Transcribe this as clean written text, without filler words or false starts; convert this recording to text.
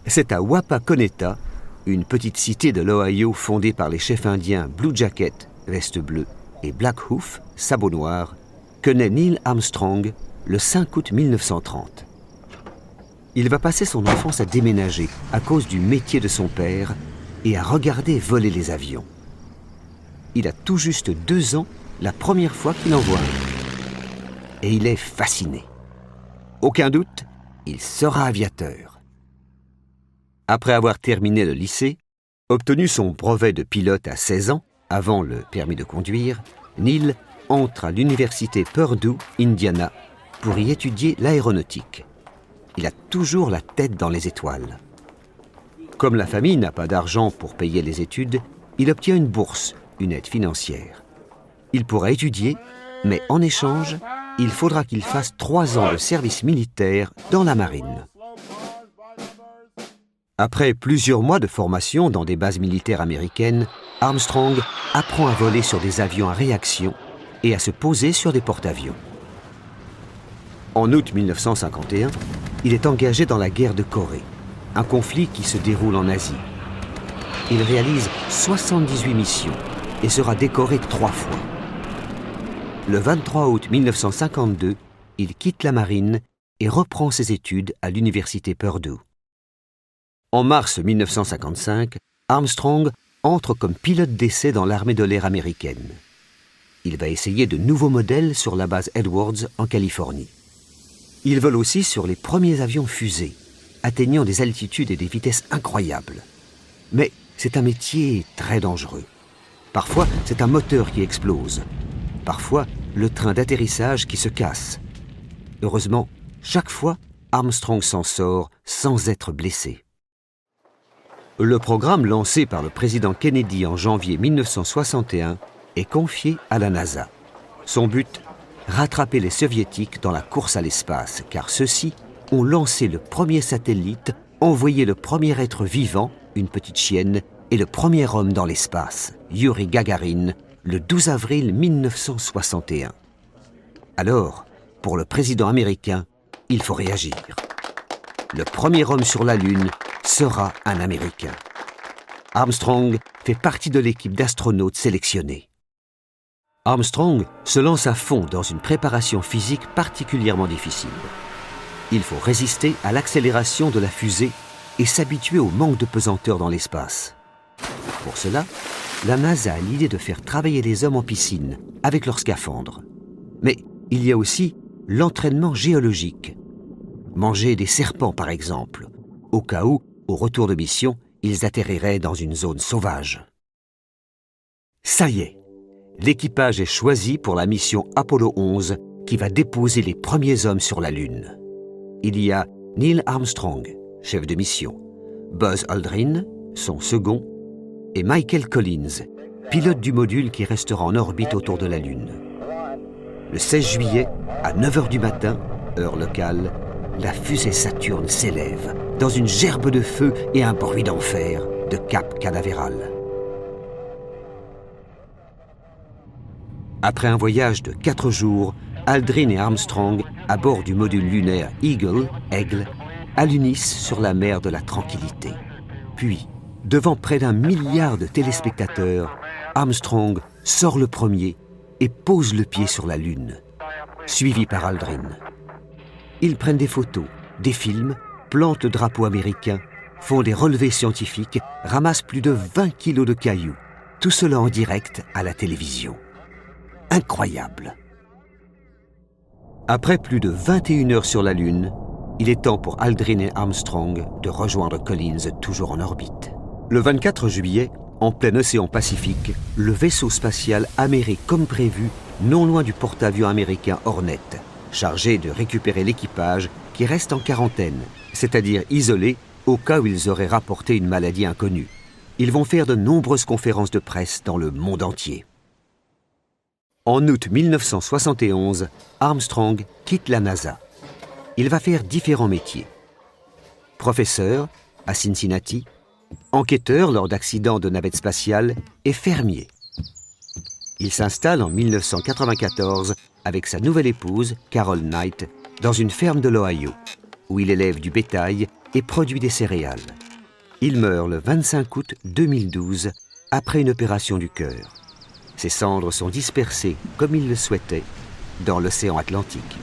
C'est à Wapakoneta, une petite cité de l'Ohio fondée par les chefs indiens Blue Jacket, veste bleue, et Black Hoof, sabot noir, que naît Neil Armstrong le 5 août 1930. Il va passer son enfance à déménager à cause du métier de son père et à regarder voler les avions. Il a tout juste 2 ans la première fois qu'il en voit un. Et il est fasciné. Aucun doute, il sera aviateur. Après avoir terminé le lycée, obtenu son brevet de pilote à 16 ans, avant le permis de conduire, Neil entre à l'université Purdue, Indiana, pour y étudier l'aéronautique. Il a toujours la tête dans les étoiles. Comme la famille n'a pas d'argent pour payer les études, il obtient une bourse, une aide financière. Il pourra étudier, mais en échange, il faudra qu'il fasse 3 ans de service militaire dans la marine. Après plusieurs mois de formation dans des bases militaires américaines, Armstrong apprend à voler sur des avions à réaction et à se poser sur des porte-avions. En août 1951, il est engagé dans la guerre de Corée, un conflit qui se déroule en Asie. Il réalise 78 missions et sera décoré 3 fois. Le 23 août 1952, il quitte la marine et reprend ses études à l'université Purdue. En mars 1955, Armstrong entre comme pilote d'essai dans l'armée de l'air américaine. Il va essayer de nouveaux modèles sur la base Edwards en Californie. Il vole aussi sur les premiers avions fusées, atteignant des altitudes et des vitesses incroyables. Mais c'est un métier très dangereux. Parfois, c'est un moteur qui explose. Parfois, le train d'atterrissage qui se casse. Heureusement, chaque fois, Armstrong s'en sort sans être blessé. Le programme lancé par le président Kennedy en janvier 1961 est confié à la NASA. Son but, rattraper les soviétiques dans la course à l'espace, car ceux-ci ont lancé le premier satellite, envoyé le premier être vivant, une petite chienne, et le premier homme dans l'espace, Yuri Gagarin, le 12 avril 1961. Alors, pour le président américain, il faut réagir. Le premier homme sur la Lune sera un Américain. Armstrong fait partie de l'équipe d'astronautes sélectionnés. Armstrong se lance à fond dans une préparation physique particulièrement difficile. Il faut résister à l'accélération de la fusée et s'habituer au manque de pesanteur dans l'espace. Pour cela, la NASA a l'idée de faire travailler les hommes en piscine avec leurs scaphandres. Mais il y a aussi l'entraînement géologique. Manger des serpents, par exemple, au cas où, au retour de mission, ils atterriraient dans une zone sauvage. Ça y est, l'équipage est choisi pour la mission Apollo 11 qui va déposer les premiers hommes sur la Lune. Il y a Neil Armstrong, chef de mission, Buzz Aldrin, son second, et Michael Collins, pilote du module qui restera en orbite autour de la Lune. Le 16 juillet, à 9h du matin, heure locale, la fusée Saturne s'élève dans une gerbe de feu et un bruit d'enfer de Cap Canaveral. Après un voyage de 4 jours, Aldrin et Armstrong, à bord du module lunaire Eagle, Aigle, allunissent sur la mer de la Tranquillité. Puis, devant près d'1 milliard de téléspectateurs, Armstrong sort le premier et pose le pied sur la Lune, suivi par Aldrin. Ils prennent des photos, des films, plantent le drapeau américain, font des relevés scientifiques, ramassent plus de 20 kilos de cailloux. Tout cela en direct à la télévision. Incroyable! Après plus de 21 heures sur la Lune, il est temps pour Aldrin et Armstrong de rejoindre Collins, toujours en orbite. Le 24 juillet, en plein océan Pacifique, le vaisseau spatial amérique comme prévu, non loin du porte-avions américain Hornet, chargé de récupérer l'équipage qui reste en quarantaine, c'est-à-dire isolé au cas où ils auraient rapporté une maladie inconnue. Ils vont faire de nombreuses conférences de presse dans le monde entier. En août 1971, Armstrong quitte la NASA. Il va faire différents métiers. Professeur à Cincinnati, enquêteur lors d'accidents de navettes spatiales et fermier. Il s'installe en 1994 avec sa nouvelle épouse, Carol Knight, dans une ferme de l'Ohio, où il élève du bétail et produit des céréales. Il meurt le 25 août 2012, après une opération du cœur. Ses cendres sont dispersées, comme il le souhaitait, dans l'océan Atlantique.